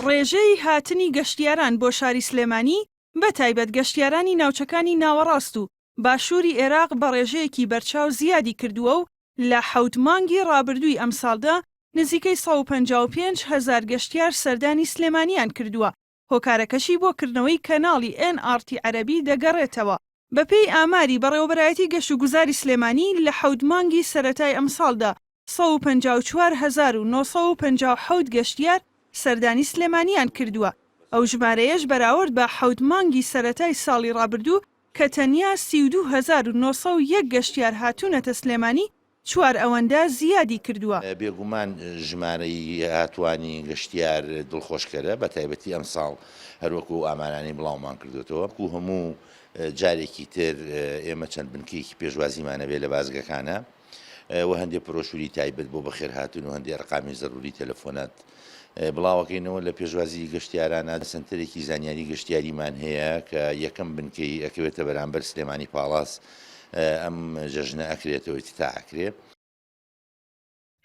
ڕێژەی هاتنی گەشتیاران بۆ شاری سلێمانی بە تایبەت گەشتیارانی ناوچەکانی ناوەڕاست و باشووری عێراق بە ڕێژەیەکی بەرچاو زیادی کردووە و لە 7 مانگی ڕابردووی ئەمساڵدا نزیکەی 155,000 گەشتیار سەردانی سلێمانیان کردووە. هۆکارەکەشی بۆ کردنەوەی کەناڵی NRT عەرەبی دەگەڕێتەوە. بەپێی ئاماری بەڕێوەبەرایەتی گەشتوگوزاری سلێمانی لە 7 مانگی سەرەتای ئەمساڵدا 154,957 گەشتیار سەردانی سلێمانیان کردووە. ئەو ژمارەیەش بەراورد بە 7 مانگی سەرەتای ساڵی ڕابردوو کە تەنیا 32,901 گەشتیار هاتوونەتە سلێمانی 4 ئەوەندە زیادی کردووە. بێگومان ژمارەی هاتوانی گەشتیار دڵخۆشکەرە بە تایبەتی ئەم ساڵ هەروەکو ئامارانی بڵاومان کردوێتەوە و هەموو جارێکی تر ئێمە چەند بنکەیەکی پێشوازیمانە بێ لە بازگەکانە و هەندێک پرۆشوری تایبەت بۆ بەخێرهاتون و هەندێک ڕقامی زەروری تەلەفۆنات بڵاوەکەینەوە لە پێشوازی گەشتیارانە سنتەرێکی زانیاری گەشتیاریمان هەیە کە یەکەم بنکەی ئەکەوێتە بەرامبەر سلێمانی پاڵاس ئەم جەژنە ئەکرێتەوە تاعکرێ.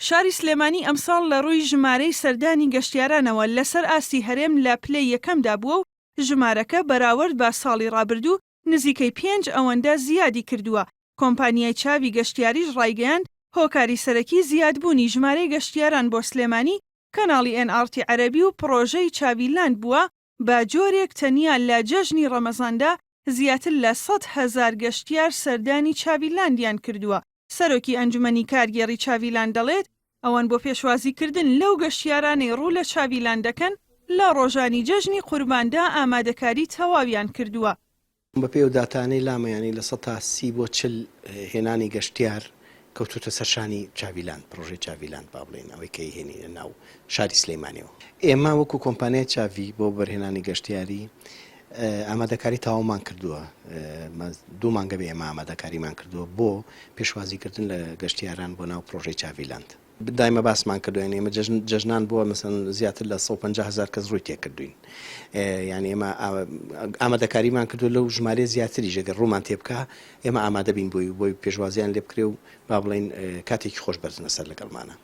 شاری سلێمانی ئەمساڵ لە ڕووی ژمارەی سەردانی گەشتیارانەوە لەسەر ئاستی هەرێم لە پلەی یەکەمدا بووە و ژمارەکە بەراورد بە ساڵی ڕابردوو نزیکەی 5 ئەوەندە زیادی کردووە. کۆمپانیای چاوی گەشتیاریش ڕایگەیاند هۆکاری سەرەکی زیادبوونی ژمارەی گەشتیاران بۆ سلێمانی کەناڵی NRT عەرەبی و پرۆژەی چاویلاند بووە بە جۆرێک تەنیا لە جەژنی ڕەمەزاندا زیاتر لە 100,000 گەشتیار سەردانی چاویلاندیان کردووە. سەرۆکی ئەنجومەنی کارگێڕی چاویلاند دەڵێت ئەوان بۆ پێشوازیکردن لەو گەشتیارانەی ڕوو لە چاویلاند دەکەن لە ڕۆژانی جەژنی قورباندا ئامادەکاری تەواویان کردووە. بە پێ و داتانەی لامەیانی لە 100 تا 30 بۆ 40 هێنانی گەشتیار کەوتوتە سەرشانی چاویلاند، پرۆژەی چاویلاند با بڵێن ئەوەی کە هێنی ناو شاری سلێمانیەوە. ئێمە وەکو کۆمپانیای چاوی بۆ بەرهێنانی گەشتیاری ئامادەکاری تاوامان کردووە. 2 مانگە بێ ئێمە ئامادەکاریمان کردووە بۆ پێشوازیکردن لە گەشتیاران بۆ ناو پرۆژەی چاویلاند. دایمە باسمان کردوین ئێمە جەژنان بووە مەسەن زیاتر لە 150,000 کەس ڕووی تێکردوین. یعنی ئێمە ئامادەکاریمان کردو لەو ژمارە زیاتری ژەگەر ڕوومان تێ بکە ئێمە ئامادە بین بۆی پێشوازیان لێ بکرێ و با بڵێن کاتێکی خۆش بەرزنە سەر لەگەڵمانە.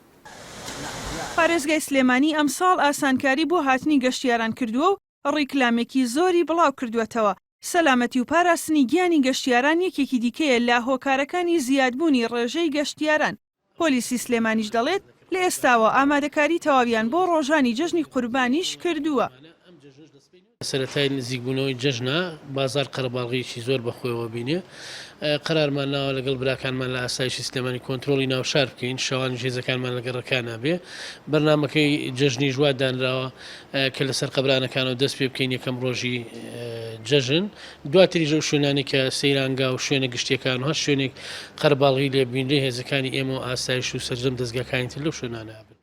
پارێزگای سلێمانی ئەمساڵ ئاسانکاری بۆ هاتنی گەشتیاران کردووە و ڕیکلامێکی زۆری بڵاو کردوێتەوە. سەلامەتی و پاراستنی گیانی گەشتیاران یەکێکی دیکەیە لە هۆکارەکانی زیادبوونی ڕێژەی گەشتیاران. پۆلیسی سلێمانیش دەڵێت لە ئێستاوە ئامادەکاری تەواویان بۆ ڕۆژانی جەژنی قوربانیش کردووە. سەرەتای نزیکبوونەوەی جەژنە بازار قەرەباڵغیەکی زۆر بەخۆیەوە بینێ. قەرارمان ناوە لەگەڵ براکانمان لە ئاسایشی سلێمانی کۆنتترۆلی ناوشار بکەین شەوان ژێزەکانمان لەگەڵ ڕێکانە بێ. بەرنامەکەی جەژنی ژوا دانراوە کە لەسەر قەبرانەکانەوە دەست پێ بکەین یەکەم ڕۆژی جەژن. دواتریژە و شوێنانی کە سەیرانگا و شوێنە گشتیەکان هەست شوێنێک قەرەباڵغی لێ بینرێ هێزەکانی ئێمە و ئاسایش و سەرجەم دەستگاکانی تر لەو شوێنانە بن.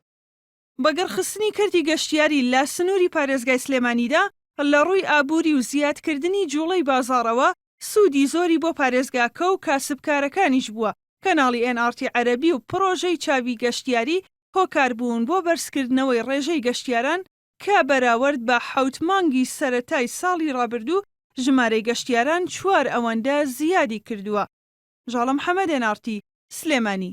بەگەڕخستنی کردی گەشتیاری لە سنووری پارێزگای سلێمانیدا لە ڕووی ئابووری و زیادکردنی جوڵەی بازاڕەوە سوودی زۆری بۆ پارێزگاکە و کاسبکارەکانیش بووە. کەناڵی NRT عەرەبی و پرۆژەی چاوی گەشتیاری هۆکار بوون بۆ بەرزکردنەوەی ڕێژەی گەشتیاران کە بەراورد بە 7 مانگی سەرەتای ساڵی ڕابردوو ژمارەی گەشتیاران 4 ئەوەندە زیادی کردووە. ژاڵە محەممەد NRT سلێمانی.